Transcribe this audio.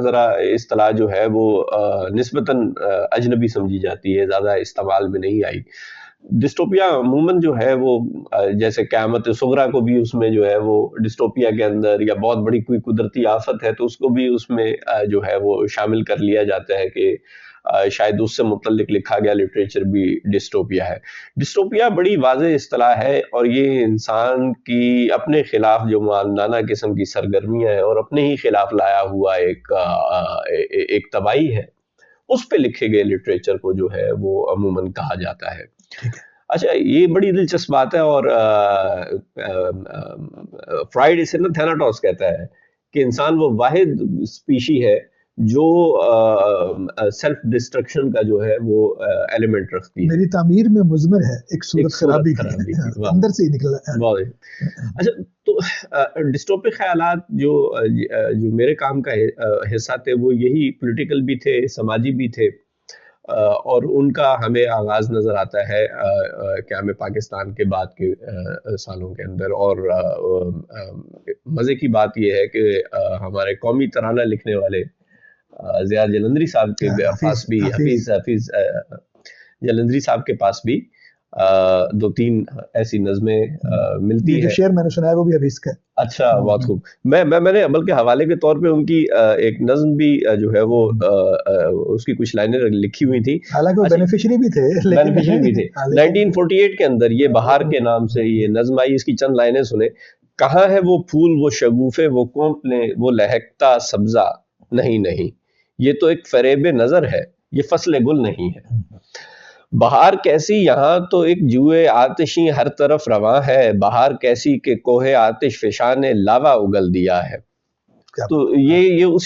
ذرا اصطلاح جو ہے وہ نسبتاً اجنبی سمجھی جاتی ہے، زیادہ استعمال میں نہیں آئی. ڈسٹوپیا عموماً جو ہے وہ جیسے قیامت صغریٰ کو بھی اس میں جو ہے وہ ڈسٹوپیا کے اندر، یا بہت بڑی کوئی قدرتی آفت ہے تو اس کو بھی اس میں جو ہے وہ شامل کر لیا جاتا ہے کہ شاید اس سے متعلق لکھا گیا لٹریچر بھی ڈسٹوپیا ہے. ڈسٹوپیا بڑی واضح اصطلاح ہے، اور یہ انسان کی اپنے خلاف جو معاندانہ قسم کی سرگرمیاں ہیں اور اپنے ہی خلاف لایا ہوا ایک تباہی ہے، اس پہ لکھے گئے لٹریچر کو جو ہے وہ عموماً کہا جاتا ہے. اچھا، یہ بڑی دلچسپ بات ہے، اور فرائیڈ اسے نا تھیناٹوس کہتا ہے کہ انسان وہ واحد اسپیشی ہے جو سیلف ڈسٹرکشن کا جو ہے وہ ایلیمنٹ رکھتی ہے. میری تعمیر میں مضمر ہے ایک صورت خرابی کی، اندر سے ہی نکلا ہے. اچھا، تو ڈسٹوپک خیالات جو میرے کام کا حصہ تھے وہ یہی پولیٹیکل بھی تھے، سماجی بھی تھے، اور ان کا ہمیں آغاز نظر آتا ہے قیام پاکستان کے بعد کے سالوں کے اندر. اور مزے کی بات یہ ہے کہ ہمارے قومی ترانہ لکھنے والے ضیاء جلندری صاحب کے پاس بھی، حفیظ جلندری صاحب کے پاس بھی 2-3 ایسی نظمیں ملتی ہیں. جو شعر میں نے سنا ہے وہ بھی حفیظ کا ہے. اچھا، بہت خوب. میں نے عمل کے حوالے کے طور پہ ان کی ایک نظم بھی جو ہے وہ اس کی کچھ لائنیں لکھی ہوئی تھی، حالانکہ وہ بینیفیشری بھی تھے. 1948 کے اندر یہ بہار کے نام سے یہ نظم آئی. اس کی چند لائنیں سنیں. کہاں ہے وہ پھول، وہ شگوفے، وہ کونپلیں، وہ لہکتا سبزہ؟ نہیں، یہ تو ایک فریب نظر ہے، یہ فصل گل نہیں ہے. بہار کیسی یہاں تو ایک جوئے آتشی ہر طرف رواں ہے، بہار کیسی کہ کوہ آتش فشاں نے لاوا اگل دیا ہے. تو یہ